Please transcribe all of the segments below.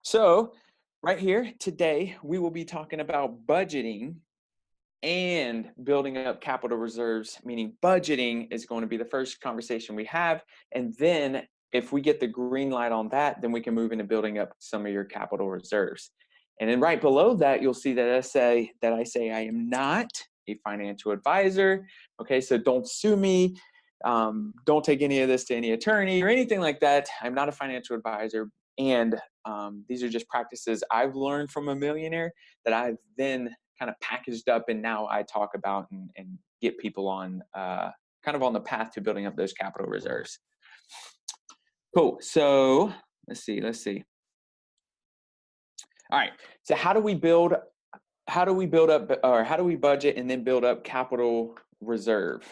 So, right here today, we will be talking about budgeting and building up capital reserves, meaning budgeting is going to be the first conversation we have. And then, if we get the green light on that, then we can move into building up some of your capital reserves. And then, right below that, you'll see that I say I am not a financial advisor. Okay, so don't sue me. Don't take any of this to any attorney or anything like that. I'm not a financial advisor. And these are just practices I've learned from a millionaire that I've then kind of packaged up and now I talk about and get people on kind of on the path to building up those capital reserves. Cool. So let's see. All right. So how do we build up or how do we budget and then build up capital reserve?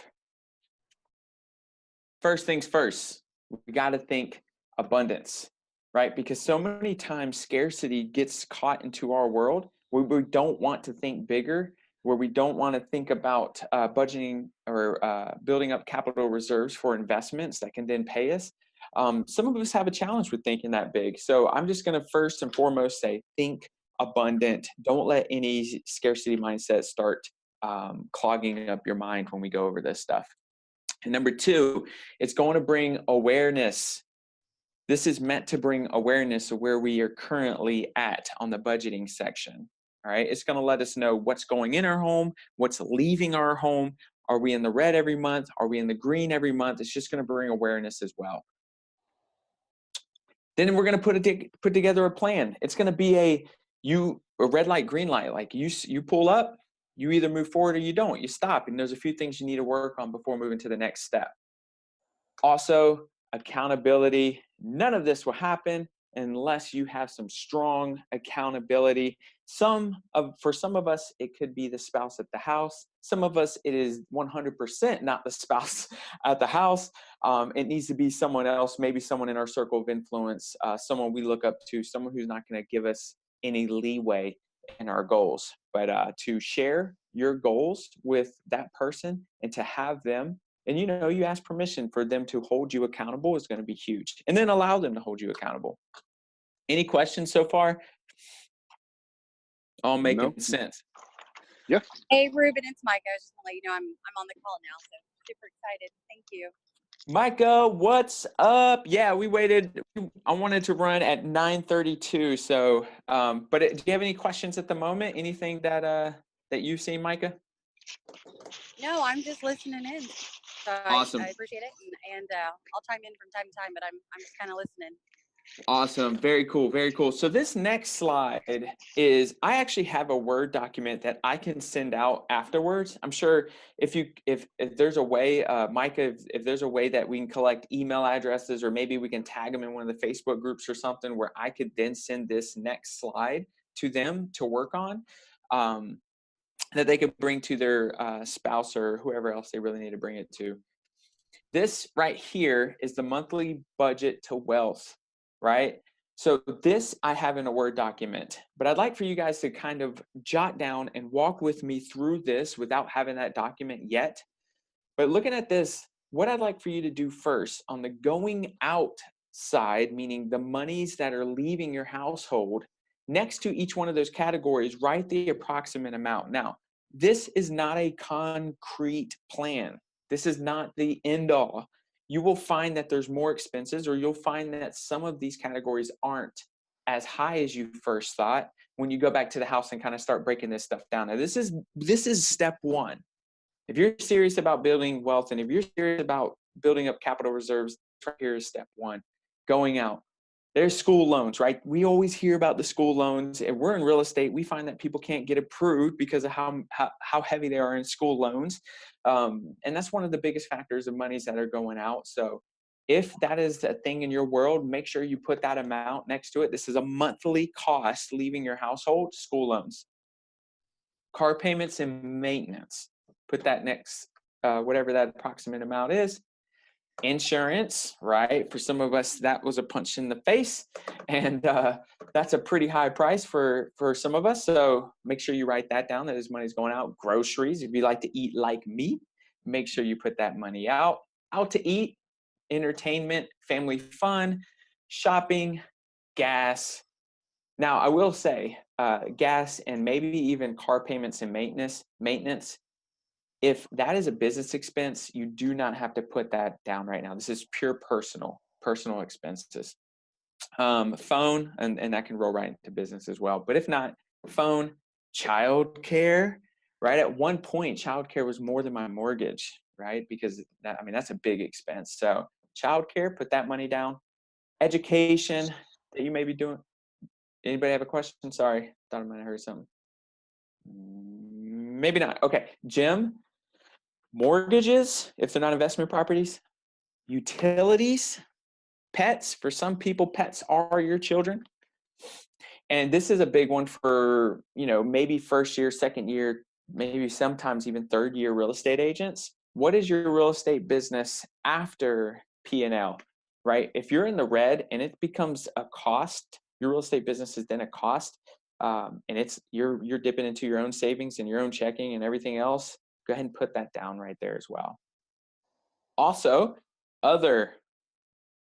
First things first, we got to think abundance, right? Because so many times scarcity gets caught into our world where we don't want to think bigger, where we don't want to think about budgeting or building up capital reserves for investments that can then pay us. Some of us have a challenge with thinking that big. So I'm just going to first and foremost say, think abundant. Don't let any scarcity mindset start clogging up your mind when we go over this stuff. And number two, it's going to bring awareness. This is meant to bring awareness of where we are currently at on the budgeting section. All right. It's going to let us know what's going in our home, what's leaving our home. Are we in the red every month? Are we in the green every month? It's just going to bring awareness as well. Then we're going to put together a plan. It's going to be a red light, green light. Like you pull up, you either move forward or you don't. You stop, and there's a few things you need to work on before moving to the next step. Also, accountability. None of this will happen unless you have some strong accountability. For some of us, it could be the spouse at the house. Some of us, it is 100% not the spouse at the house. It needs to be someone else, maybe someone in our circle of influence, someone we look up to, someone who's not going to give us any leeway in our goals. But to share your goals with that person and to have them, and you ask permission for them to hold you accountable is going to be huge. And then allow them to hold you accountable. Any questions so far? All making sense. Yeah. Hey, Ruben, it's Mike. I was just want to let you know I'm on the call now, so super excited. Thank you. Micah, what's up? Yeah, we waited. I wanted to run at 9:32. So, but do you have any questions at the moment? Anything that you've seen, Micah? No, I'm just listening in. So Awesome. I appreciate it, and I'll chime in from time to time, but I'm just kind of listening. Awesome. Very cool. Very cool. So this next slide is, I actually have a Word document that I can send out afterwards. I'm sure if there's a way, Micah, if there's a way that we can collect email addresses, or maybe we can tag them in one of the Facebook groups or something where I could then send this next slide to them to work on, that they could bring to their spouse or whoever else they really need to bring it to. This right here is the monthly budget to wealth. Right? So this I have in a Word document, but I'd like for you guys to kind of jot down and walk with me through this without having that document yet. But looking at this, what I'd like for you to do first on the going out side, meaning the monies that are leaving your household, next to each one of those categories, write the approximate amount. Now, this is not a concrete plan. This is not the end all. You will find that there's more expenses, or you'll find that some of these categories aren't as high as you first thought when you go back to the house and kind of start breaking this stuff down. Now, this is step one. If you're serious about building wealth and if you're serious about building up capital reserves, right here is step one, going out. There's school loans, right? We always hear about the school loans. If we're in real estate, we find that people can't get approved because of how heavy they are in school loans. And that's one of the biggest factors of monies that are going out. So if that is a thing in your world, make sure you put that amount next to it. This is a monthly cost leaving your household. School loans, car payments, and maintenance. Put that next, whatever that approximate amount is. Insurance, right? For some of us, that was a punch in the face, and that's a pretty high price for some of us. So make sure you write that down, that his money's going out. Groceries, if you like to eat like me, make sure you put that money out to eat, entertainment, family fun, shopping, gas, Now, I will say gas and maybe even car payments and maintenance, if that is a business expense, you do not have to put that down right now. This is pure personal expenses. Phone, and that can roll right into business as well. But if not, phone, childcare, right? At one point, childcare was more than my mortgage, right? Because that's a big expense. So childcare, put that money down. Education that you may be doing. Anybody have a question? Sorry, thought I might have heard something. Maybe not. Okay, gym, mortgages, if they're not investment properties, utilities, pets. For some people, pets are your children. And this is a big one for, maybe first year, second year, maybe sometimes even third year real estate agents. What is your real estate business after P&L, right? If you're in the red and it becomes a cost, your real estate business is then a cost, and you're dipping into your own savings and your own checking and everything else, go ahead and put that down right there as well. Also,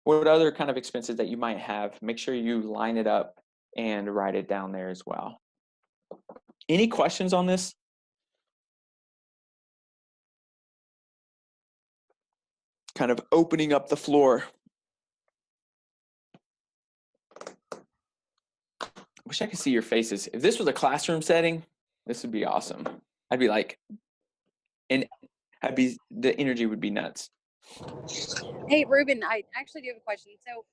what other kind of expenses that you might have, make sure you line it up and write it down there as well. Any questions on this? Kind of opening up the floor. I wish I could see your faces. If this was a classroom setting, this would be awesome. I'd be like, the energy would be nuts. Hey, Ruben, I actually do have a question. So,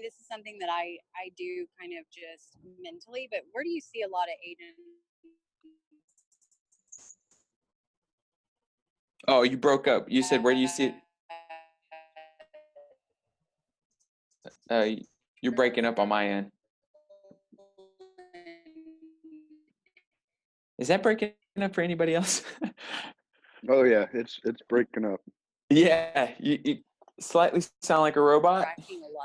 this is something that I do kind of just mentally, but where do you see a lot of agents? Oh, you broke up. You said, where do you see it? You're breaking up on my end. Is that breaking up for anybody else? Oh yeah, it's breaking up. Yeah, you slightly sound like a robot.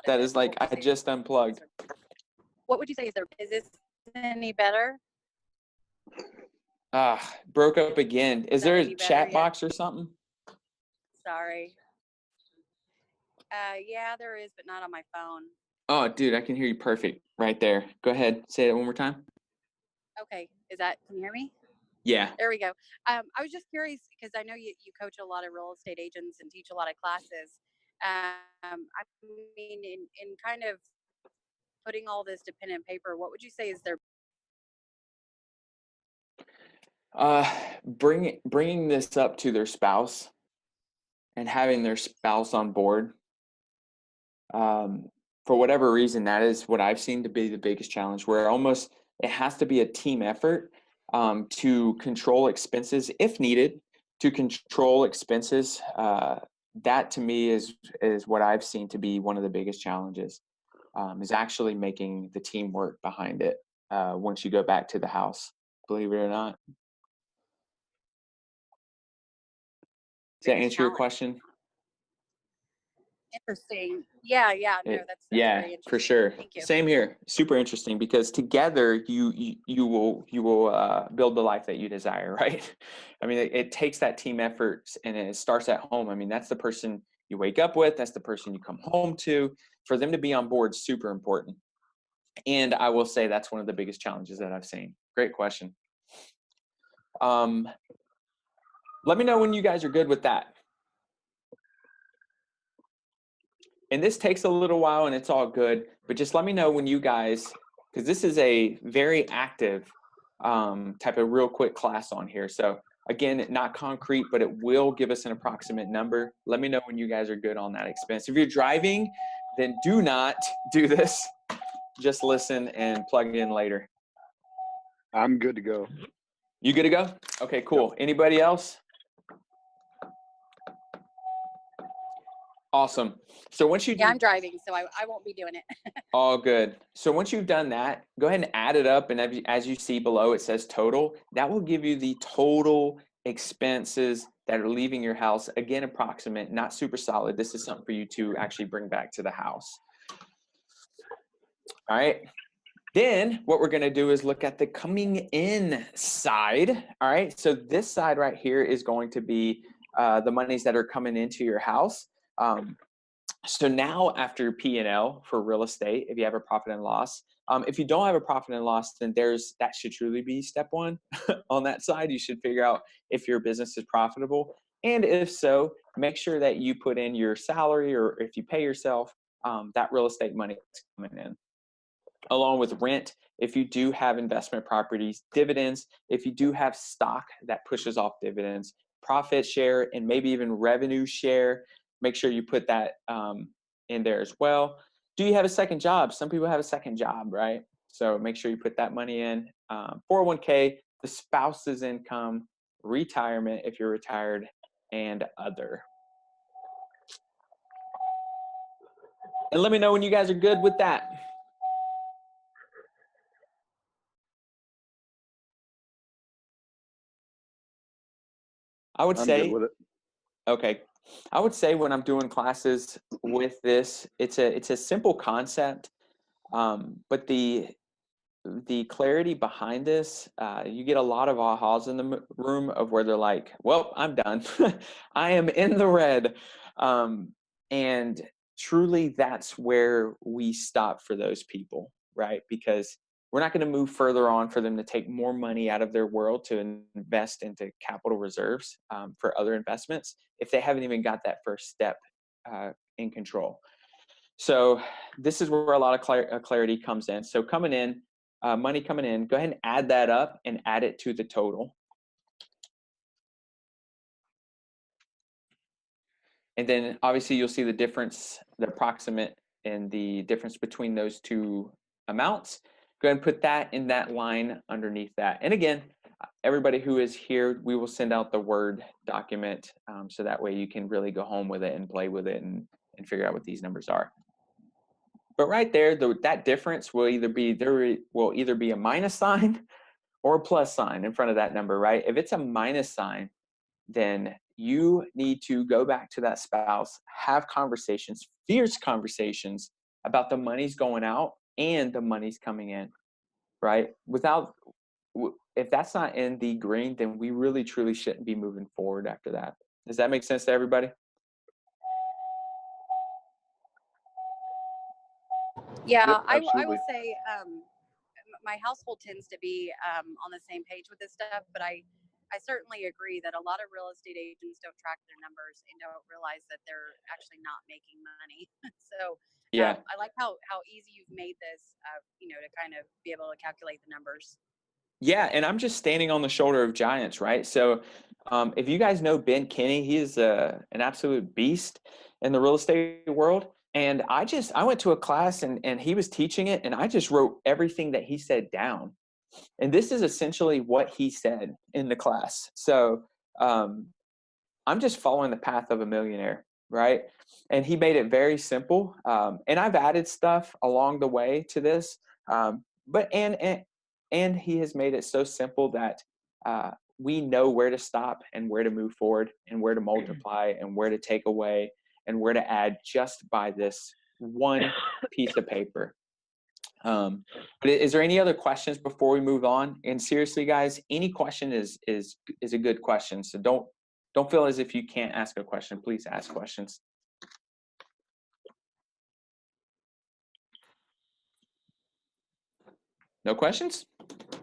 That is like, I just unplugged. What would you say? Is this any better? Broke up again. Is there a chat yet? box or something? Sorry. Yeah, there is, but not on my phone. Oh, dude, I can hear you perfect right there. Go ahead, say that one more time. Okay, can you hear me? Yeah. There we go. I was just curious because I know you coach a lot of real estate agents and teach a lot of classes. In kind of putting all this to pen and paper, what would you say is their bringing this up to their spouse and having their spouse on board. For whatever reason, that is what I've seen to be the biggest challenge, where it has to be a team effort to control expenses if needed, to control expenses. That to me is what I've seen to be one of the biggest challenges, is actually making the team work behind it once you go back to the house, believe it or not. Does that answer your question? Interesting. Yeah. No, that's yeah, very interesting. for sure. Thank you. Same here. Super interesting, because together you will build the life that you desire, right? It takes that team effort, and it starts at home. That's the person you wake up with. That's the person you come home to. For them to be on board, super important. And I will say that's one of the biggest challenges that I've seen. Great question. Let me know when you guys are good with that. And this takes a little while and it's all good, but just let me know when you guys, because this is a very active type of real quick class on here. So again, not concrete, but it will give us an approximate number. Let me know when you guys are good on that expense. If you're driving, then do not do this. Just listen and plug in later. I'm good to go. You good to go? Okay, cool. Yep. Anybody else? Awesome. So once you I'm driving, so I won't be doing it. All good. So once you've done that, go ahead and add it up. And as you see below, it says total. That will give you the total expenses that are leaving your house. Again, approximate, not super solid. This is something for you to actually bring back to the house. All right. Then what we're going to do is look at the coming in side. All right. So this side right here is going to be the monies that are coming into your house. So now after P&L for real estate, if you have a profit and loss, if you don't have a profit and loss, then that should truly be step one on that side. You should figure out if your business is profitable. And if so, make sure that you put in your salary, or if you pay yourself, that real estate money is coming in. Along with rent, if you do have investment properties, dividends, if you do have stock that pushes off dividends, profit share, and maybe even revenue share, make sure you put that in there as well. Do you have a second job? Some people have a second job, right? So make sure you put that money in. 401k, the spouse's income, retirement if you're retired, and other. And let me know when you guys are good with that. I would I'm say, good with it. okay, I would say when I'm doing classes with this, it's a simple concept, but the clarity behind this, you get a lot of ahas in the room of where they're like, well, I'm done. I am in the red. And truly that's where we stop for those people, right? Because we're not going to move further on for them to take more money out of their world to invest into capital reserves for other investments if they haven't even got that first step in control. So this is where a lot of clarity comes in. So coming in, money coming in, go ahead and add that up and add it to the total. And then obviously you'll see the difference, the approximate, and the difference between those two amounts. Go ahead and put that in that line underneath that. And again, everybody who is here, we will send out the Word document so that way you can really go home with it and play with it and figure out what these numbers are. But right there, that difference will either be, there will either be a minus sign or a plus sign in front of that number, right? If it's a minus sign, then you need to go back to that spouse, have conversations, fierce conversations about the money's going out and the money's coming in, right? If that's not in the green, then we really truly shouldn't be moving forward after that. Does that make sense to everybody? Yeah, Yep, I absolutely. will say my household tends to be on the same page with this stuff, but I certainly agree that a lot of real estate agents don't track their numbers and don't realize that they're actually not making money. So Yeah. I like how easy you've made this, to kind of be able to calculate the numbers. Yeah, and I'm just standing on the shoulder of giants, right? So if you guys know Ben Kinney, he is an absolute beast in the real estate world. And I went to a class and he was teaching it, and I just wrote everything that he said down. And this is essentially what he said in the class. So I'm just following the path of a millionaire, right? And he made it very simple. And I've added stuff along the way to this, but and he has made it so simple that we know where to stop and where to move forward and where to multiply and where to take away and where to add just by this one piece of paper. But is there any other questions before we move on? And seriously, guys, any question is a good question. So don't feel as if you can't ask a question. Please ask questions. No questions?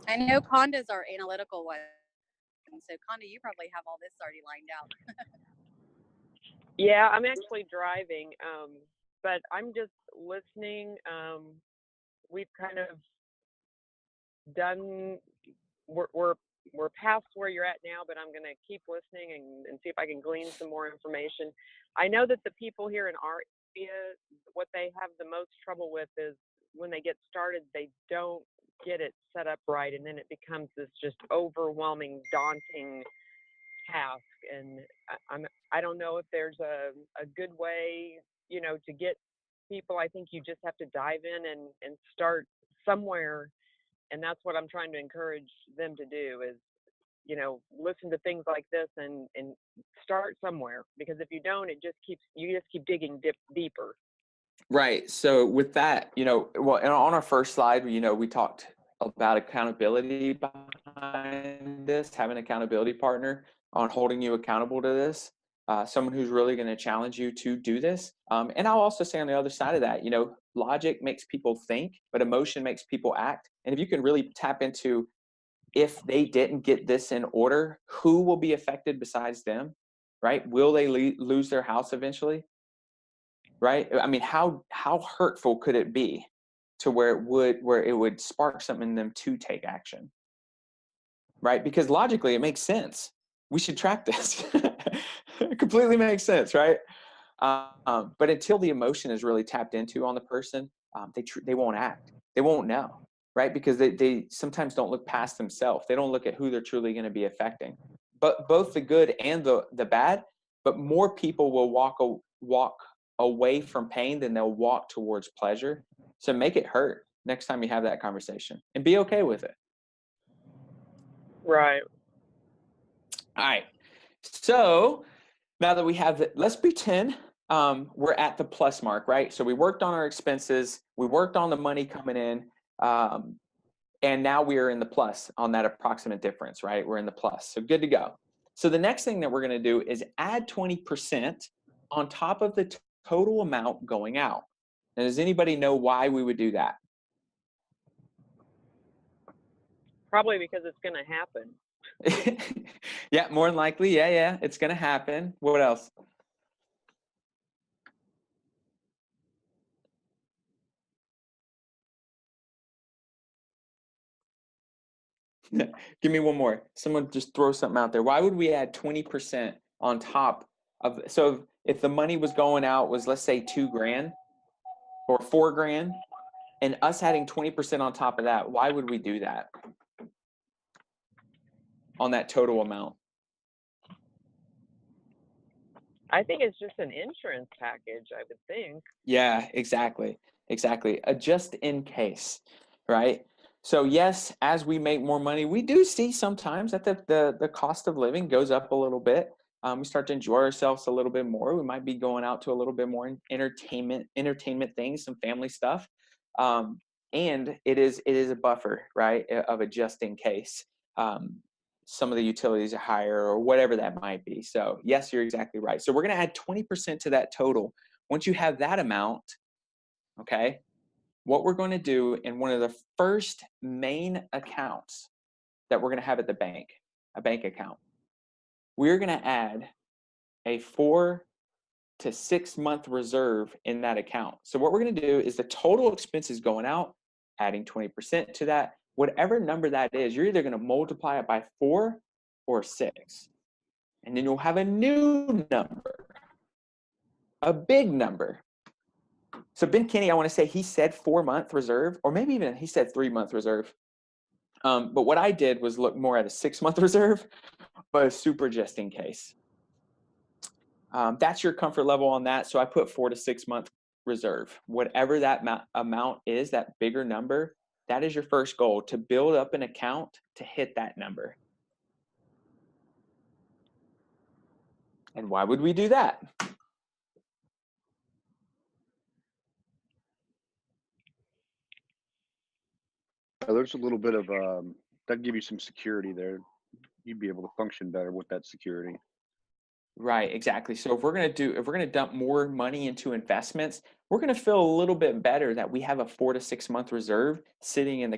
I know Conda's our analytical one. So Conda, you probably have all this already lined out. Yeah, I'm actually driving, but I'm just listening. We've kind of done. We're past where you're at now, but I'm going to keep listening and see if I can glean some more information. I know that the people here in our area, what they have the most trouble with is when they get started, they don't get it set up right, and then it becomes this just overwhelming, daunting task. And I don't know if there's a good way, to get people. I think you just have to dive in and start somewhere. And that's what I'm trying to encourage them to do is, listen to things like this and start somewhere, because if you don't, you just keep digging deeper. Right. So with that, well, and on our first slide, we talked about accountability behind this, having an accountability partner on holding you accountable to this. someone who's really going to challenge you to do this. And I'll also say on the other side of that, logic makes people think, but emotion makes people act. And if you can really tap into, if they didn't get this in order, who will be affected besides them, right? Will they lose their house eventually? Right? I mean, how hurtful could it be to where it would spark something in them to take action? Right? Because logically it makes sense. We should track this. It completely makes sense, right? But until the emotion is really tapped into on the person, they won't act. They won't know, right? Because they sometimes don't look past themselves. They don't look at who they're truly going to be affecting. But both the good and the bad. But more people will walk away from pain than they'll walk towards pleasure. So make it hurt next time you have that conversation, and be okay with it. Right. All right. So now that we have it, let's pretend we're at the plus mark, right? So we worked on our expenses, we worked on the money coming in, and now we are in the plus on that approximate difference, right? We're in the plus, so good to go. So the next thing that we're going to do is add 20% on top of the total amount going out. Now, does anybody know why we would do that? Probably because it's going to happen. Yeah, more than likely. Yeah, it's going to happen. What else? Give me one more. Someone just throw something out there. Why would we add 20% on top of, so if the money was going out was, let's say, $2,000 or $4,000, and us adding 20% on top of that, why would we do that on that total amount? I think it's just an insurance package, I would think. Yeah, exactly. A just in case, right? So yes, as we make more money, we do see sometimes that the cost of living goes up a little bit. We start to enjoy ourselves a little bit more. We might be going out to a little bit more entertainment things, some family stuff. And it is a buffer, right, of a just in case. Some of the utilities are higher or whatever that might be. So yes, you're exactly right. So we're going to add 20% to that total. Once you have that amount, okay, what we're going to do in one of the first main accounts that we're going to have at the bank, a bank account, we're going to add a 4 to 6 month reserve in that account. So what we're going to do is the total expenses going out, adding 20% to that, whatever number that is, you're either going to multiply it by 4 or 6. And then you'll have a new number, a big number. So Ben Kinney, I want to say he said 4-month reserve, or maybe even he said 3-month reserve. But what I did was look more at a 6-month reserve, but a super just in case. That's your comfort level on that. So I put 4 to 6 month reserve. Whatever that amount is, that bigger number, that is your first goal, to build up an account to hit that number. And why would we do that? There's a little bit of that give you some security there. You'd be able to function better with that security. Right, exactly. So if we're gonna dump more money into investments, we're gonna feel a little bit better that we have a 4 to 6 month reserve sitting in the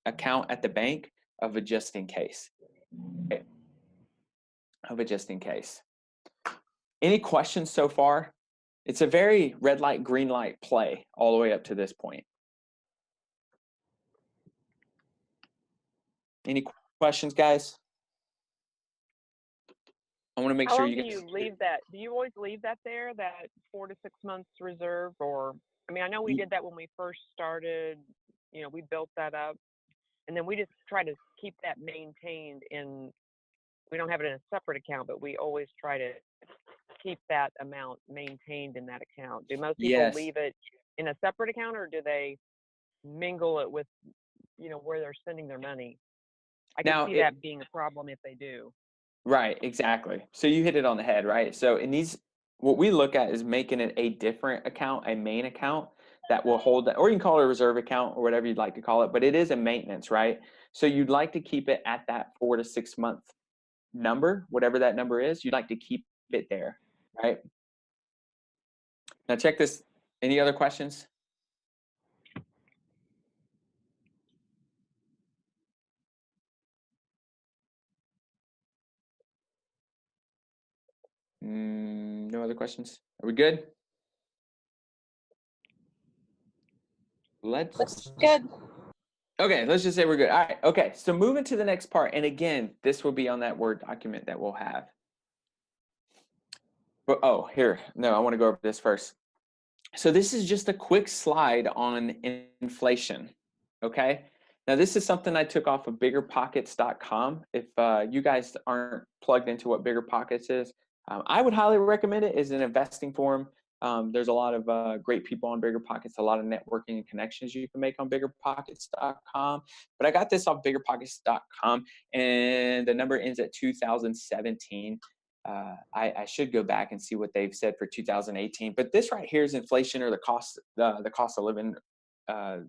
account at the bank of a just in case. Okay. Of a just in case. Any questions so far? It's a very red light, green light play all the way up to this point. Any questions, guys? I want to make How sure long you do guys. you leave that? Do you always leave that there, that 4 to 6 months reserve? Or, I mean, I know we did that when we first started, we built that up, and then we just try to keep that maintained we don't have it in a separate account, but we always try to keep that amount maintained in that account. Do most people Yes. leave it in a separate account, or do they mingle it with, where they're spending their money? I can see that being a problem if they do. Right, exactly. So you hit it on the head, right? So what we look at is making it a different account, a main account that will hold that, or you can call it a reserve account or whatever you'd like to call it, but it is a maintenance, right? So you'd like to keep it at that 4 to 6 month number, whatever that number is, you'd like to keep it there, right? Now check this. Any other questions? No other questions? Are we good? Looks good. Okay, let's just say we're good. All right, okay, so moving to the next part. And again, this will be on that Word document that we'll have. But, oh, here, no, I want to go over this first. So this is just a quick slide on inflation, okay? Now, this is something I took off of biggerpockets.com. If you guys aren't plugged into what Bigger Pockets is, I would highly recommend it as an investing forum. There's a lot of great people on Bigger Pockets, a lot of networking and connections you can make on biggerpockets.com. But I got this off biggerpockets.com, and the number ends at 2017. I should go back and see what they've said for 2018. But this right here is inflation, or the cost of living. The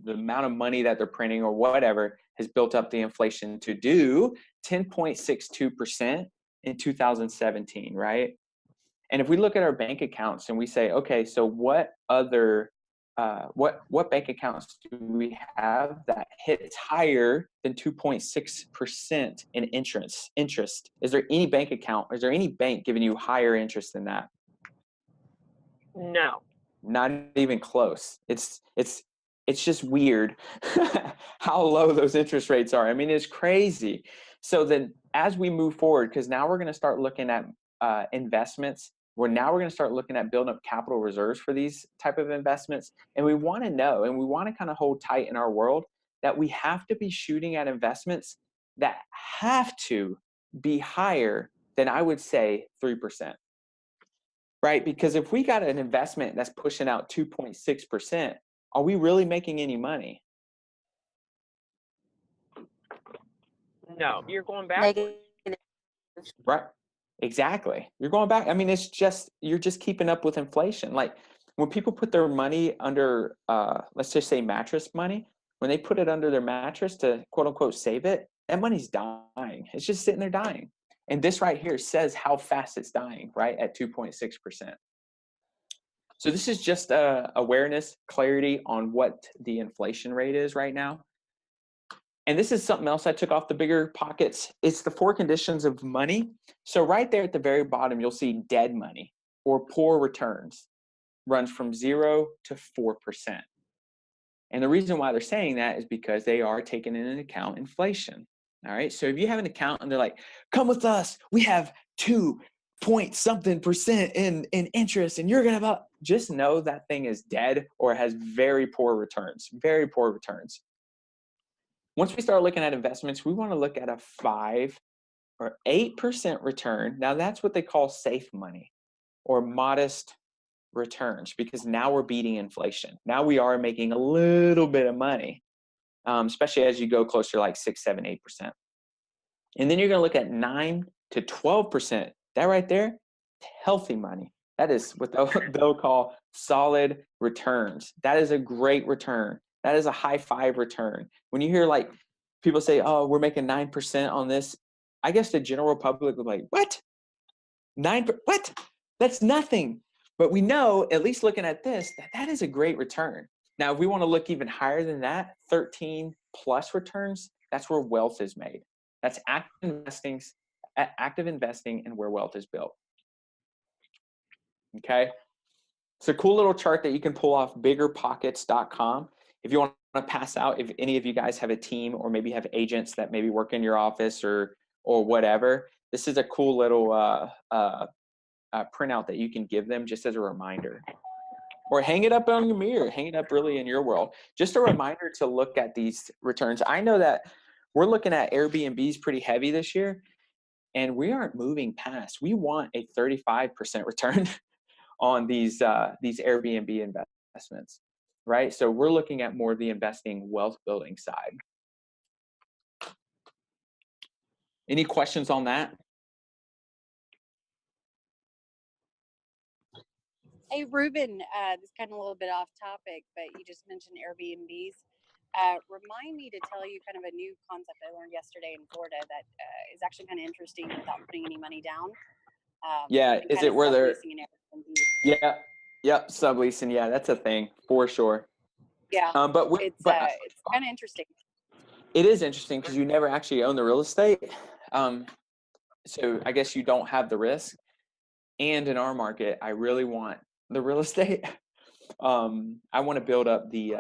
amount of money that they're printing or whatever has built up the inflation to do 10.62% in 2017, right? And if we look at our bank accounts and we say, okay, so what other what bank accounts do we have that hits higher than 2.6% in interest? Is there any bank account? Is there any bank giving you higher interest than that? No. Not even close. It's just weird how low those interest rates are. I mean, it's crazy. So then as we move forward, because now we're going to start looking at investments, we're going to start looking at building up capital reserves for these type of investments. And we want to know, and we want to kind of hold tight in our world, that we have to be shooting at investments that have to be higher than, I would say, 3%. Right? Because if we got an investment that's pushing out 2.6%, are we really making any money? No, you're going backwards. Negative. Right. Exactly. You're going back. I mean, you're just keeping up with inflation. Like when people put their money under, let's just say mattress money, when they put it under their mattress to quote unquote save it, that money's dying. It's just sitting there dying. And this right here says how fast it's dying, right? At 2.6%. So this is just awareness, clarity on what the inflation rate is right now. And this is something else I took off the Bigger Pockets. It's the 4 conditions of money. So right there at the very bottom, you'll see dead money or poor returns runs from 0 to 4%. And the reason why they're saying that is because they are taking into account inflation. All right. So if you have an account and they're like, come with us, we have 2.something% in interest, and you're going to just know that thing is dead or has very poor returns, very poor returns. Once we start looking at investments, we want to look at a 5 or 8% return. Now that's what they call safe money or modest returns, because now we're beating inflation. Now we are making a little bit of money, especially as you go closer to like 6, 7, 8%. And then you're going to look at 9 to 12%. That right there, healthy money. That is what they'll call solid returns. That is a great return. That is a high 5 return. When you hear like people say, oh, we're making 9% on this, I guess the general public would be like, what? 9%? What? That's nothing. But we know, at least looking at this, that is a great return. Now, if we want to look even higher than that, 13 plus returns, that's where wealth is made. That's active investing and where wealth is built. Okay. It's a cool little chart that you can pull off biggerpockets.com. If you want to pass out, if any of you guys have a team or maybe have agents that maybe work in your office or whatever, this is a cool little printout that you can give them just as a reminder. Or hang it up on your mirror, hang it up really in your world. Just a reminder to look at these returns. I know that we're looking at Airbnbs pretty heavy this year, and we aren't moving past. We want a 35% return on these Airbnb investments, right? So we're looking at more of the investing wealth building side. Any questions on that? Hey, Ruben, this is kind of a little bit off topic, but you just mentioned Airbnbs. Remind me to tell you kind of a new concept I learned yesterday in Florida that is actually kind of interesting without putting any money down. Yeah, and is kind it of where they're, subleasing an Airbnb. yeah, yep, subleasing, yeah, that's a thing for sure. Yeah, But it's kind of interesting. it is interesting because you never actually own the real estate. So I guess you don't have the risk. And in our market, I really want the real estate. I want to build up the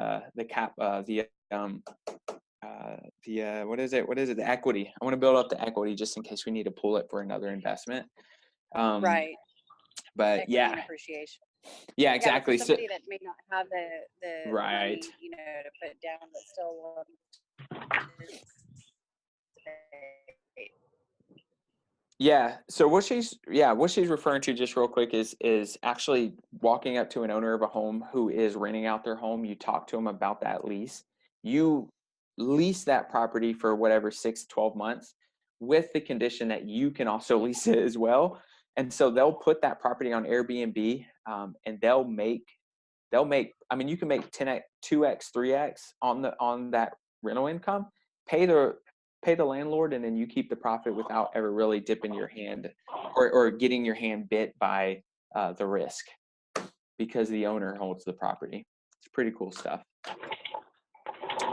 what is it? The equity. I want to build up the equity just in case we need to pull it for another investment. Right. But Equity yeah, and appreciation. yeah, Yeah, exactly. for somebody that may not have the Right. money, you know, to put down, but still want to Yeah. So what she's referring to just real quick is actually walking up to an owner of a home who is renting out their home. You talk to them about that lease. You lease that property for whatever 6-12 months with the condition that you can also lease it as well. And so they'll put that property on Airbnb, and they'll make, I mean, you can make 10x, 2x, 3x on that rental income, pay the landlord, and then you keep the profit without ever really dipping your hand or getting your hand bit by the risk, because the owner holds the property. It's pretty cool stuff.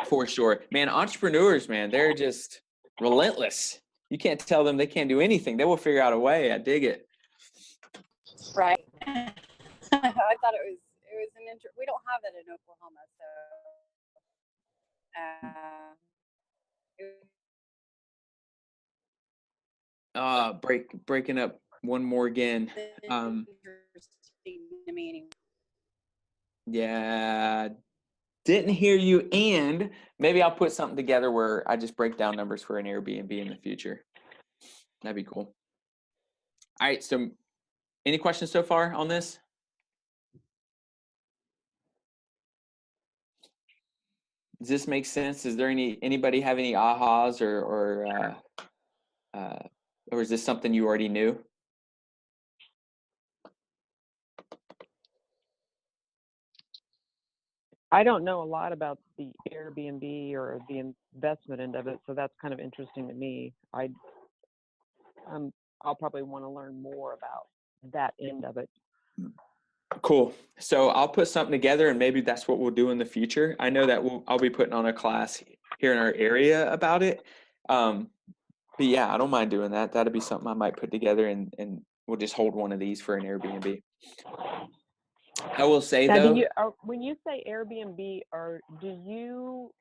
For sure. Man, entrepreneurs, man, they're just relentless. You can't tell them they can't do anything. They will figure out a way. I dig it. right. I thought it was we don't have that in Oklahoma, so Breaking up one more again. interesting to me anyway. Yeah, didn't hear you. And maybe I'll put something together where I just break down numbers for an Airbnb in the future. That'd be cool. All right. So any questions so far on this? Does this make sense? Is there anybody have any ahas or is this something you already knew? I don't know a lot about the Airbnb or the investment end of it, so that's kind of interesting to me. I'll probably want to learn more about that end of it. Cool. So I'll put something together, and maybe that's what we'll do in the future. I know that I'll be putting on a class here in our area about it. But yeah, I don't mind doing that. That'll be something I might put together, and we'll just hold one of these for an Airbnb. I will say Now, though, when you say Airbnb, do you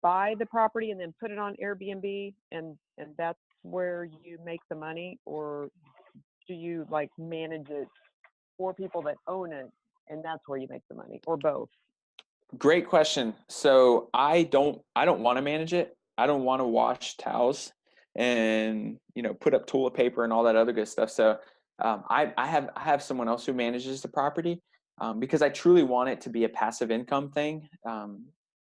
buy the property and then put it on Airbnb, and that's where you make the money, or do you like manage it for people that own it, and that's where you make the money, or both? great question. So I don't want to manage it. I don't want to wash towels and put up toilet paper and all that other good stuff. So I have someone else who manages the property, because I truly want it to be a passive income thing.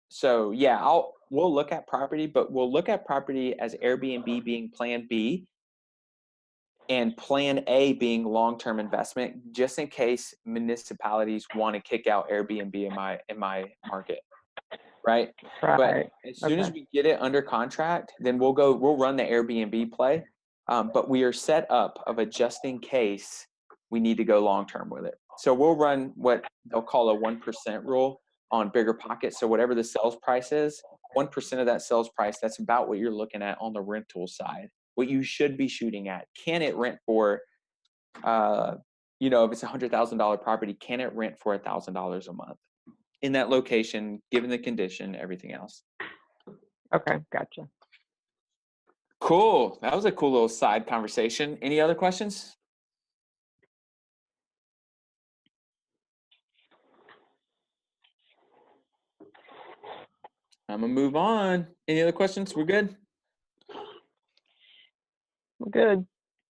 So yeah, we'll look at property, but we'll look at property as Airbnb being plan B and plan A being long-term investment, just in case municipalities want to kick out Airbnb in my market. Right. But as soon as we get it under contract, then we'll run the Airbnb play. But we are set up of a just in case we need to go long-term with it. So we'll run what they'll call a 1% rule on bigger pockets. So whatever the sales price is, 1% of that sales price, that's about what you're looking at on the rental side, what you should be shooting at. Can it rent for, if it's $100,000 property, can it rent for $1,000 a month in that location, given the condition, everything else? Okay, gotcha. Cool. That was a cool little side conversation. Any other questions? I'm gonna move on. Any other questions? We're good? We're good.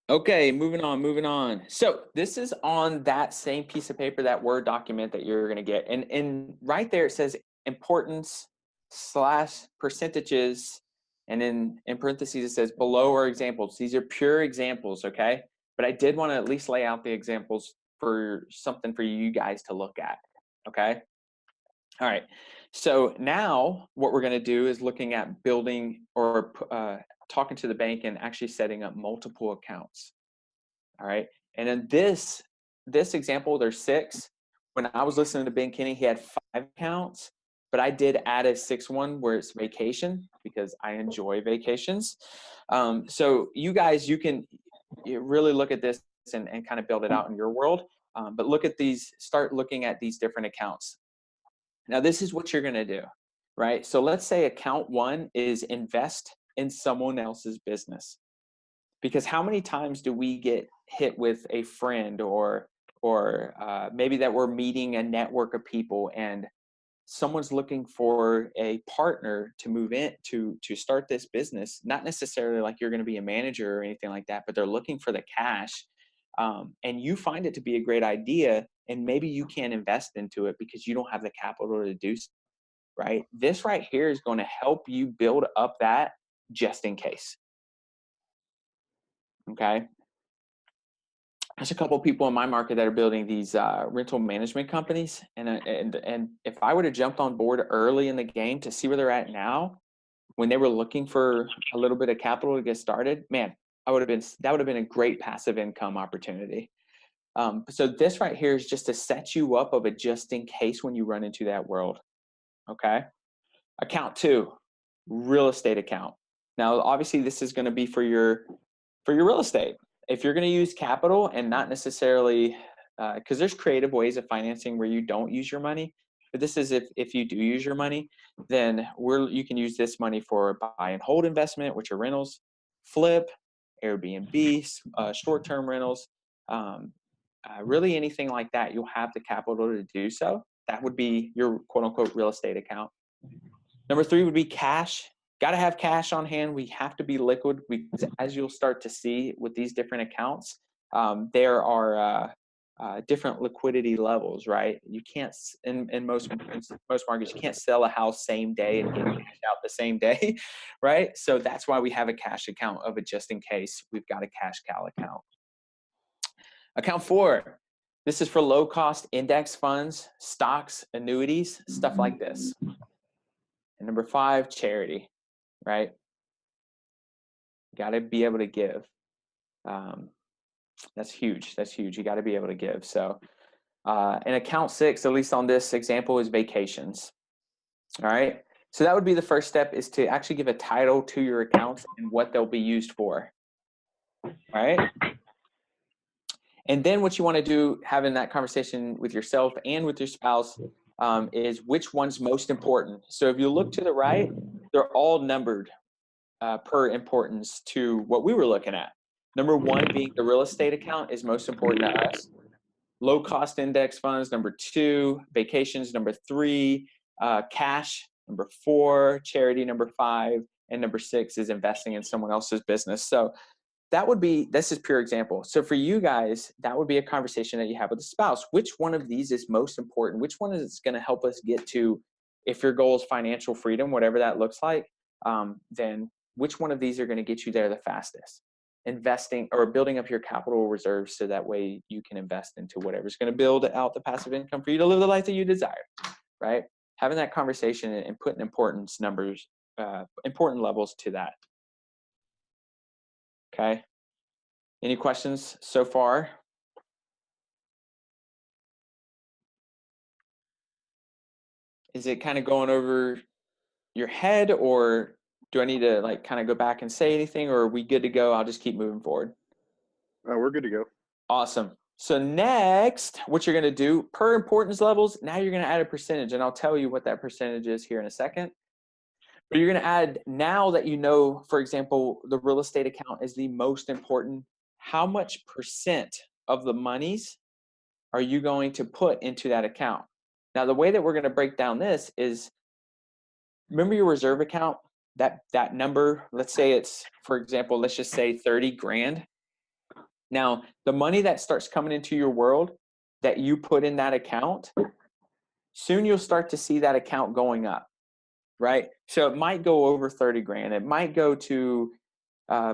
Okay, moving on. So this is on that same piece of paper, that Word document that you're gonna get. And right there it says importance / percentages, and in parentheses it says below are examples. These are pure examples, okay? But I did want to at least lay out the examples for something for you guys to look at, okay? All right. So now what we're going to do is looking at building or talking to the bank and actually setting up multiple accounts. All right. And in this example, there's 6. When I was listening to Ben Kinney, he had 5 accounts, but I did add a 6th one where it's vacation because I enjoy vacations. So you guys, you really look at this and kind of build it out in your world. But look at these, start looking at these different accounts. Now, this is what you're going to do, right? So let's say account 1 is invest in someone else's business. Because how many times do we get hit with a friend or maybe that we're meeting a network of people and someone's looking for a partner to move in to start this business, not necessarily like you're going to be a manager or anything like that, but they're looking for the cash. And you find it to be a great idea, and maybe you can't invest into it because you don't have the capital to do so, right? This right here is going to help you build up that just in case. Okay. There's a couple of people in my market that are building these rental management companies, and if I would have jumped on board early in the game to see where they're at now, when they were looking for a little bit of capital to get started, man, that would have been a great passive income opportunity. So this right here is just to set you up of a just in case when you run into that world. Okay. Account 2, real estate account. Now, obviously, this is going to be for your real estate. If you're going to use capital and not necessarily, because there's creative ways of financing where you don't use your money, but this is if you do use your money, then you can use this money for buy and hold investment, which are rentals, flip, Airbnb, short-term rentals, really anything like that. You'll have the capital to do so. That would be your quote unquote real estate account. Number 3 would be cash. Got to have cash on hand. We have to be liquid because, as you'll start to see with these different accounts, there are different liquidity levels, right? You can't, in most markets, you can't sell a house same day and get cash out the same day, right? So that's why we have a cash account of it just in case. We've got a cash cow account. Account 4, this is for low cost index funds, stocks, annuities, stuff like this. And number 5, charity. Right? Got to be able to give. That's huge. That's huge. You got to be able to give. So, and account 6, at least on this example, is vacations. All right. So that would be the first step, is to actually give a title to your accounts and what they'll be used for. All right. And then what you want to do, having that conversation with yourself and with your spouse, is which one's most important. So if you look to the right, they're all numbered per importance to what we were looking at. Number 1 being the real estate account is most important to us. Low cost index funds, number 2, vacations, number 3, cash, number 4, charity, number 5, and number 6 is investing in someone else's business. So this is pure example. So for you guys, that would be a conversation that you have with the spouse. Which one of these is most important? Which one is going to help us get to, if your goal is financial freedom, whatever that looks like, then which one of these are going to get you there the fastest? Investing or building up your capital reserves so that way you can invest into whatever's going to build out the passive income for you to live the life that you desire, right? Having that conversation and putting important levels to that. Okay. Any questions so far? Is it kind of going over your head, or do I need to like kind of go back and say anything, or are we good to go? I'll just keep moving forward. We're good to go. Awesome. So next, what you're going to do per importance levels, now you're going to add a percentage, and I'll tell you what that percentage is here in a second. But you're going to add, now that you know, for example, the real estate account is the most important, how much percent of the monies are you going to put into that account? Now, the way that we're going to break down this is, remember your reserve account, that number, let's say it's, for example, let's just say 30 grand. Now, the money that starts coming into your world that you put in that account, soon you'll start to see that account going up, right? So it might go over 30 grand. It might go to,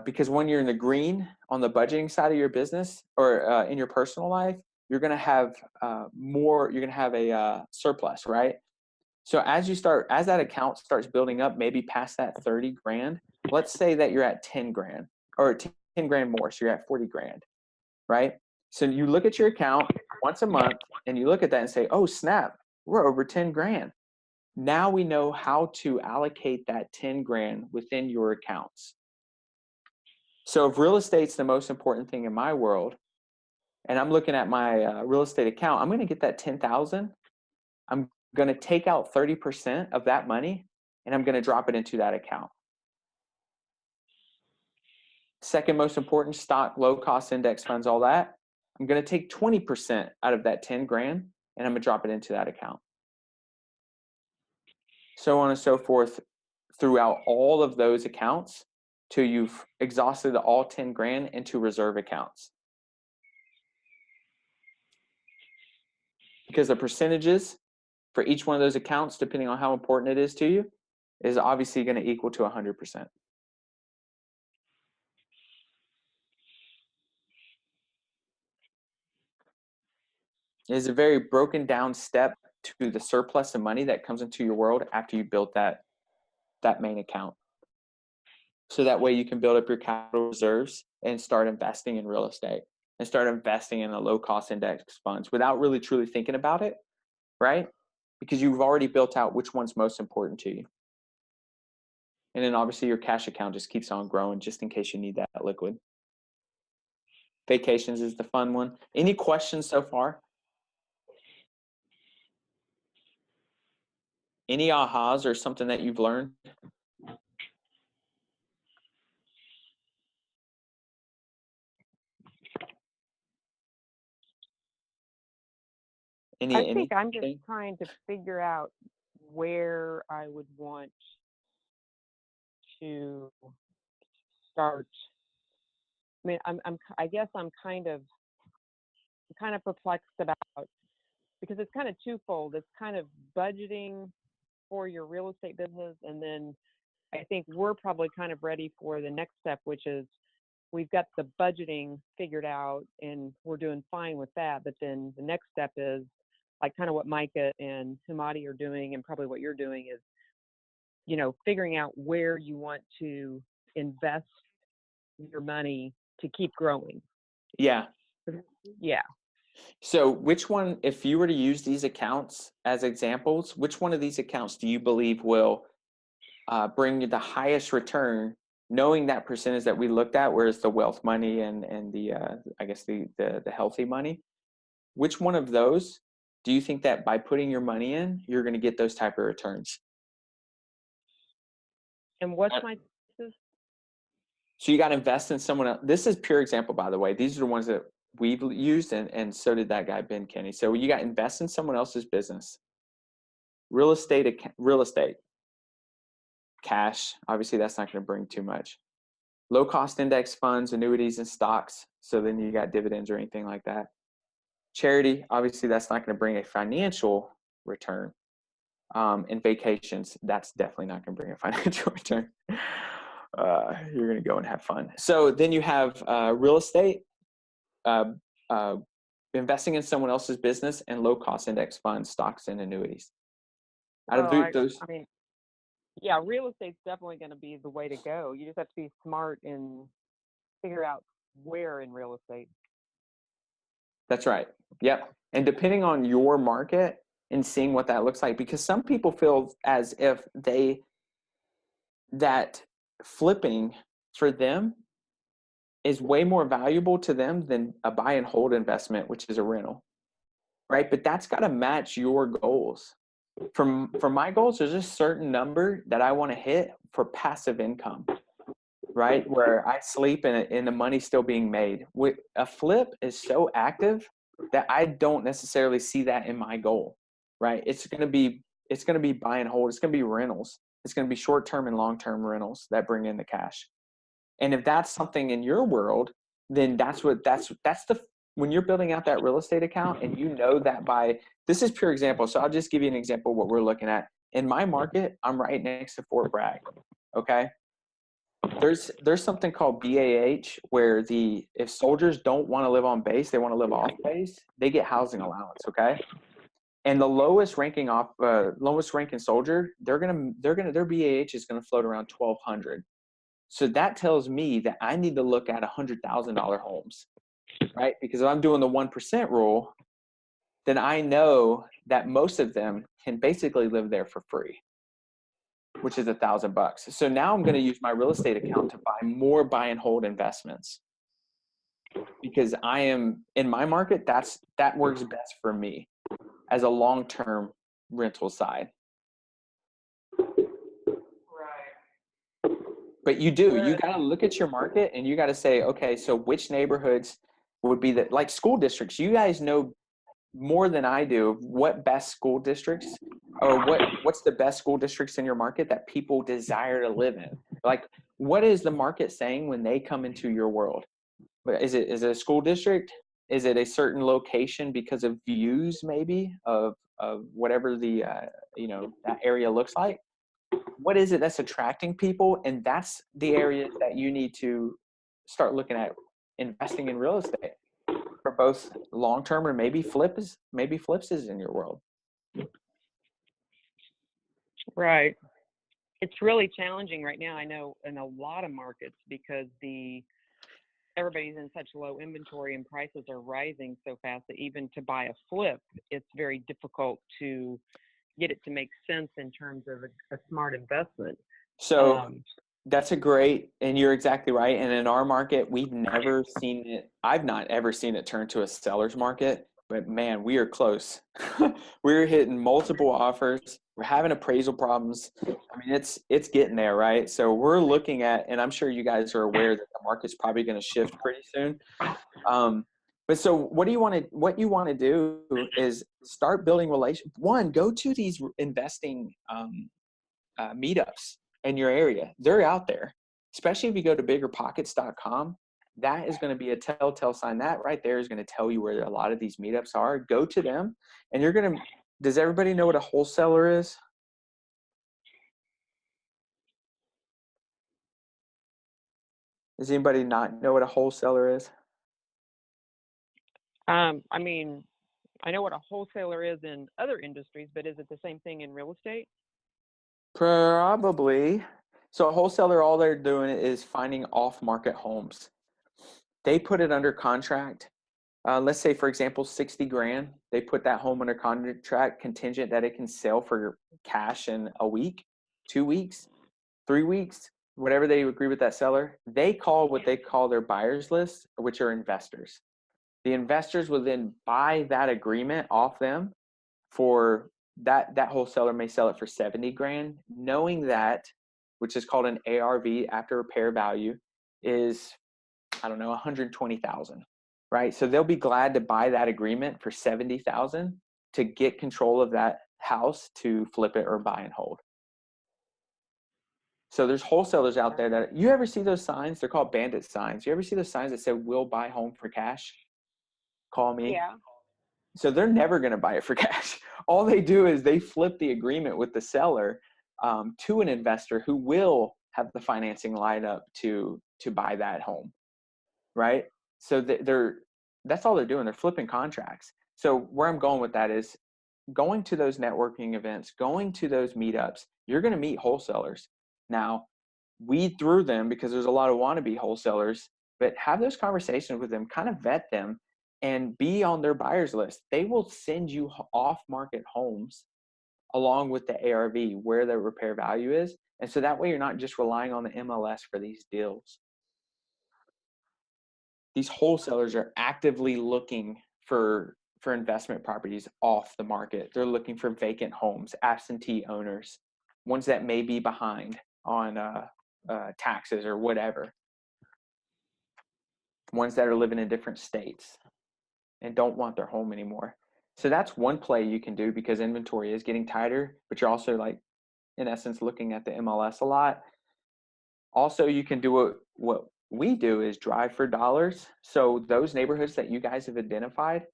because when you're in the green on the budgeting side of your business or in your personal life, you're going to have more, you're going to have a surplus, right? So as that account starts building up, maybe past that 30 grand, let's say that you're at 10 grand or 10 grand more. So you're at 40 grand, right? So you look at your account once a month and you look at that and say, oh, snap, we're over 10 grand. Now we know how to allocate that 10 grand within your accounts. So if real estate's the most important thing in my world, and I'm looking at my real estate account, I'm going to get that 10,000. I'm going to take out 30% of that money and I'm going to drop it into that account. Second most important, stock, low cost index funds, all that. I'm going to take 20% out of that 10 grand and I'm going to drop it into that account. So on and so forth throughout all of those accounts till you've exhausted all 10 grand into reserve accounts. Because the percentages for each one of those accounts, depending on how important it is to you, is obviously going to equal to 100%. It is a very broken down step to the surplus of money that comes into your world after you built that main account. So that way you can build up your capital reserves and start investing in real estate and start investing in a low cost index funds without really truly thinking about it, right? Because you've already built out which one's most important to you. And then obviously your cash account just keeps on growing just in case you need that liquid. Vacations is the fun one. Any questions so far? Any ahas or something that you've learned? I think I'm just trying to figure out where I would want to start. I mean, I guess I'm kind of perplexed about, because it's kind of twofold. It's kind of budgeting for your real estate business, and then I think we're probably kind of ready for the next step, which is we've got the budgeting figured out and we're doing fine with that. But then the next step is like kind of what Micah and Hamadi are doing, and probably what you're doing is, you know, figuring out where you want to invest your money to keep growing. Yeah. Yeah. So which one, if you were to use these accounts as examples, which one of these accounts do you believe will bring you the highest return, knowing that percentage that we looked at, whereas the wealth money and the I guess the healthy money? Which one of those do you think that by putting your money in, you're going to get those type of returns? And what's my So you got to invest in someone else. This is pure example, by the way. These are the ones that we've used, and so did that guy, Ben Kenny. So you got to invest in someone else's business. Real estate, cash, obviously that's not going to bring too much. Low cost index funds, annuities, and stocks. So then you got dividends or anything like that. Charity, obviously that's not going to bring a financial return. And vacations, that's definitely not going to bring a financial return. You're going to go and have fun. So then you have real estate, investing in someone else's business, and low cost index funds, stocks, and annuities. I mean, yeah, real estate's definitely going to be the way to go. You just have to be smart and figure out where in real estate. That's right. Yep. And depending on your market and seeing what that looks like, because some people feel as if that flipping for them is way more valuable to them than a buy and hold investment, which is a rental, right? But that's got to match your goals. For my goals, there's a certain number that I want to hit for passive income, right? Where I sleep and the money's still being made. A flip is so active that I don't necessarily see that in my goal, right? It's going to be buy and hold. It's going to be rentals. It's going to be short-term and long-term rentals that bring in the cash. And if that's something in your world, then that's when you're building out that real estate account, and you know that this is pure example. So I'll just give you an example of what we're looking at. In my market, I'm right next to Fort Bragg. Okay. There's something called BAH where if soldiers don't want to live on base, they want to live off base, they get housing allowance. Okay. And the lowest ranking soldier, their BAH is going to float around 1,200. So that tells me that I need to look at $100,000 homes, right? Because if I'm doing the 1% rule, then I know that most of them can basically live there for free, which is $1,000. So now I'm going to use my real estate account to buy more buy and hold investments, because I am in my market. That works best for me as a long-term rental side. Right. But you got to look at your market and you got to say, okay, so which neighborhoods would be like school districts? You guys know more than I do what best school districts, or what's the best school districts in your market that people desire to live in. Like, what is the market saying when they come into your world? Is it a school district? Is it a certain location because of views, maybe of whatever the that area looks like? What is it that's attracting people? And that's the areas that you need to start looking at investing in real estate for both long-term, or maybe flips is in your world. Right. It's really challenging right now, I know, in a lot of markets, because everybody's in such low inventory and prices are rising so fast that even to buy a flip, it's very difficult to get it to make sense in terms of a smart investment. So that's and you're exactly right. And in our market, I've not ever seen it turn to a seller's market, but man, we are close. We're hitting multiple offers. We're having appraisal problems. I mean, it's getting there, right? So we're looking at, and I'm sure you guys are aware that the market's probably going to shift pretty soon. But so what you want to do is start building relations. One, go to these investing meetups in your area. They're out there, especially if you go to biggerpockets.com. That is going to be a telltale sign. That right there is going to tell you where a lot of these meetups are. Go to them, and does everybody know what a wholesaler is? Does anybody not know what a wholesaler is? I mean, I know what a wholesaler is in other industries, but is it the same thing in real estate? Probably. So a wholesaler, all they're doing is finding off-market homes. They put it under contract. Let's say, for example, 60 grand. They put that home under contract contingent that it can sell for cash in a week, 2 weeks, 3 weeks, whatever they agree with that seller. They call what they call their buyers list, which are investors. The investors will then buy that agreement off them for that wholesaler may sell it for 70 grand, knowing that, which is called an ARV, after repair value, is, I don't know, 120,000, right? So they'll be glad to buy that agreement for 70,000 to get control of that house to flip it or buy and hold. So there's wholesalers out there that, you ever see those signs? They're called bandit signs. You ever see those signs that say, "We'll buy home for cash? Call me." Yeah. So they're never going to buy it for cash. All they do is they flip the agreement with the seller to an investor who will have the financing lined up to buy that home, right? So that's all they're doing. They're flipping contracts. So where I'm going with that is going to those networking events, going to those meetups. You're going to meet wholesalers. Now, weed through them because there's a lot of wannabe wholesalers, but have those conversations with them, kind of vet them, and be on their buyers list. They will send you off-market homes along with the ARV where the repair value is. And so that way you're not just relying on the MLS for these deals. These wholesalers are actively looking for investment properties off the market. They're looking for vacant homes, absentee owners, ones that may be behind on taxes or whatever, ones that are living in different states and don't want their home anymore. So that's one play you can do, because inventory is getting tighter, but you're also, like, in essence, looking at the MLS a lot. Also, you can do what we do is drive for dollars. So those neighborhoods that you guys have identified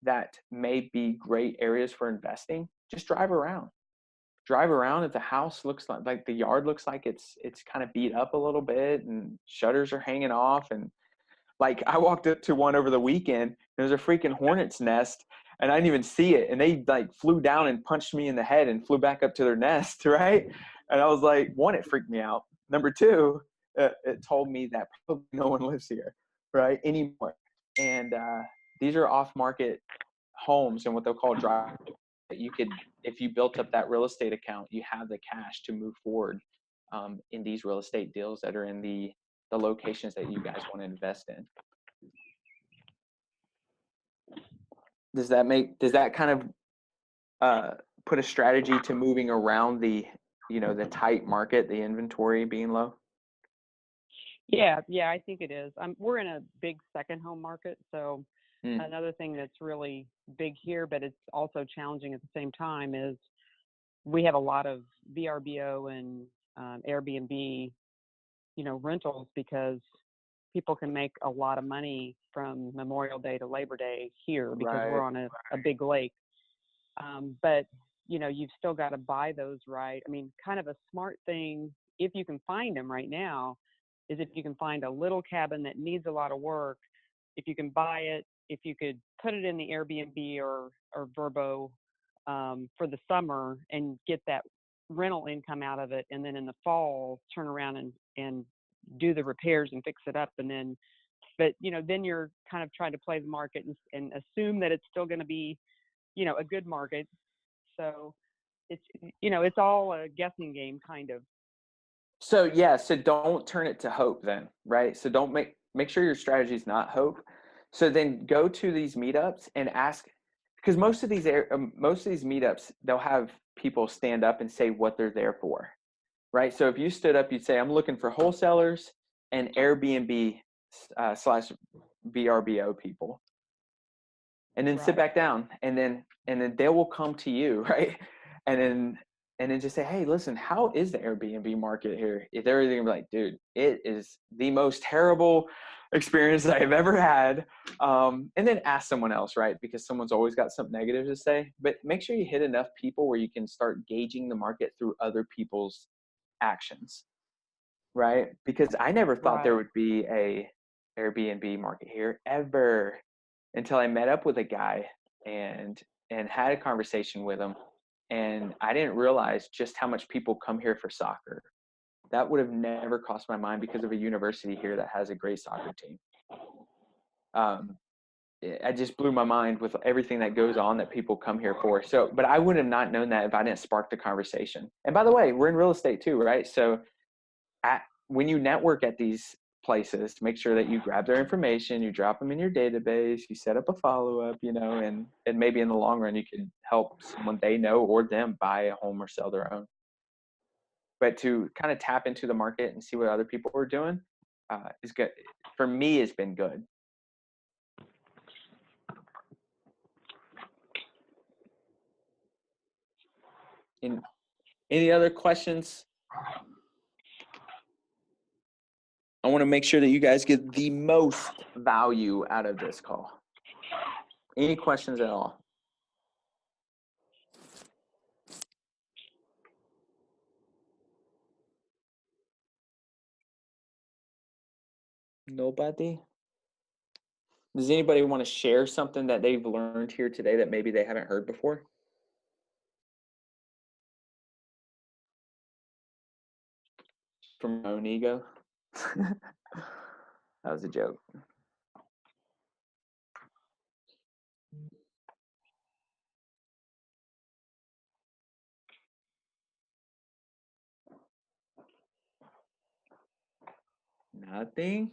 that may be great areas for investing, just drive around. Drive around. If the house looks like the yard looks like it's kind of beat up a little bit and shutters are hanging off, and like I walked up to one over the weekend, there's a freaking hornet's nest and I didn't even see it. And they like flew down and punched me in the head and flew back up to their nest, right? And I was like, one, it freaked me out. Number two, it told me that probably no one lives here, right, anymore. And these are off-market homes and what they'll call dry. You could, if you built up that real estate account, you have the cash to move forward in these real estate deals that are in the locations that you guys want to invest in. Does that kind of put a strategy to moving around the tight market, the inventory being low? Yeah, I think it is. We're in a big second home market, so another thing that's really big here, but it's also challenging at the same time, is we have a lot of VRBO and Airbnb, rentals, because people can make a lot of money from Memorial Day to Labor Day here because we're on a big lake. But you've still got to buy those right. I mean, kind of a smart thing, if you can find them right now, is if you can find a little cabin that needs a lot of work, if you can buy it, if you could put it in the Airbnb or Vrbo for the summer and get that rental income out of it, and then in the fall turn around and do the repairs and fix it up, and then then you're kind of trying to play the market and assume that it's still going to be a good market. So it's all a guessing game, kind of. So don't turn it to hope then, right? So don't make sure your strategy is not hope. So then go to these meetups and ask, because most of these meetups, they'll have people stand up and say what they're there for, right? So if you stood up, you'd say, I'm looking for wholesalers and Airbnb slash VRBO people. And then sit back down, and then they will come to you, right? And then just say, hey, listen, how is the Airbnb market here? If they're gonna be like, dude, it is the most terrible experience I've ever had. And then ask someone else, right? Because someone's always got something negative to say. But make sure you hit enough people where you can start gauging the market through other people's actions, right? Because I never thought there would be a Airbnb market here ever, until I met up with a guy and had a conversation with him, and I didn't realize just how much people come here for soccer. That would have never crossed my mind because of a university here that has a great soccer team. I just blew my mind with everything that goes on that people come here for. So, but I would have not known that if I didn't spark the conversation. And by the way, we're in real estate too, right? So when you network at these places, to make sure that you grab their information, you drop them in your database, you set up a follow-up, and maybe in the long run you can help someone they know or them buy a home or sell their own. But to kind of tap into the market and see what other people are doing is good. For me, it's been good. Any other questions? I want to make sure that you guys get the most value out of this call. Any questions at all? Nobody? Does anybody want to share something that they've learned here today that maybe they haven't heard before? From my own ego? That was a joke. Nothing?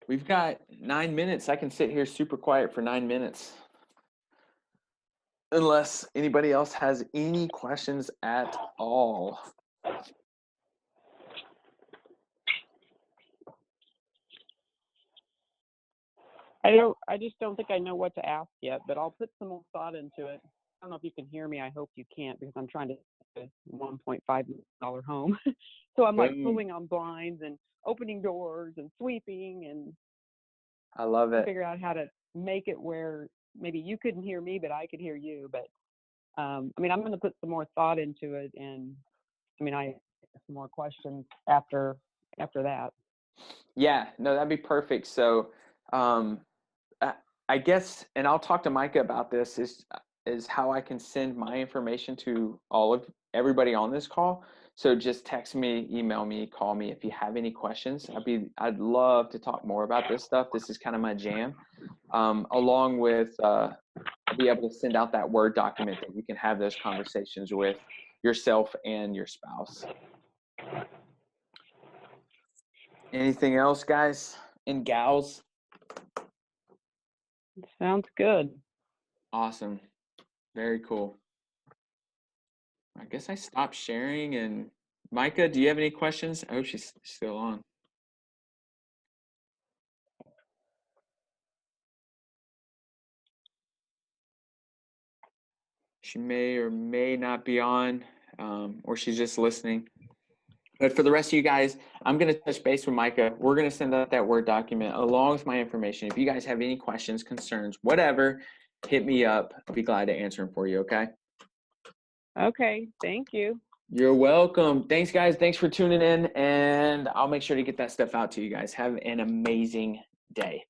We've got 9 minutes. I can sit here super quiet for 9 minutes. Unless anybody else has any questions at all. I just don't think I know what to ask yet, but I'll put some more thought into it. I don't know if you can hear me. I hope you can't, because I'm trying to do a $1.5 million home. So I'm like pulling on blinds and opening doors and sweeping, and I love it. Figure out how to make it where maybe you couldn't hear me, but I could hear you. But I'm going to put some more thought into it, and I have some more questions after that. Yeah, no, that'd be perfect. So, I, I guess, and I'll talk to Micah about this, is how I can send my information to everybody on this call. So just text me, email me, call me if you have any questions. I'd love to talk more about this stuff. This is kind of my jam. Along with, I'll be able to send out that Word document that you can have those conversations with yourself and your spouse. Anything else, guys and gals? Sounds good. Awesome. Very cool. I guess I stopped sharing. And Micah, do you have any questions? I hope she's still on. She may or may not be on, or she's just listening. But for the rest of you guys, I'm going to touch base with Micah. We're going to send out that Word document along with my information. If you guys have any questions, concerns, whatever, hit me up. I'll be glad to answer them for you, okay? Okay, thank you. You're welcome. Thanks, guys. Thanks for tuning in, and I'll make sure to get that stuff out to you guys. Have an amazing day.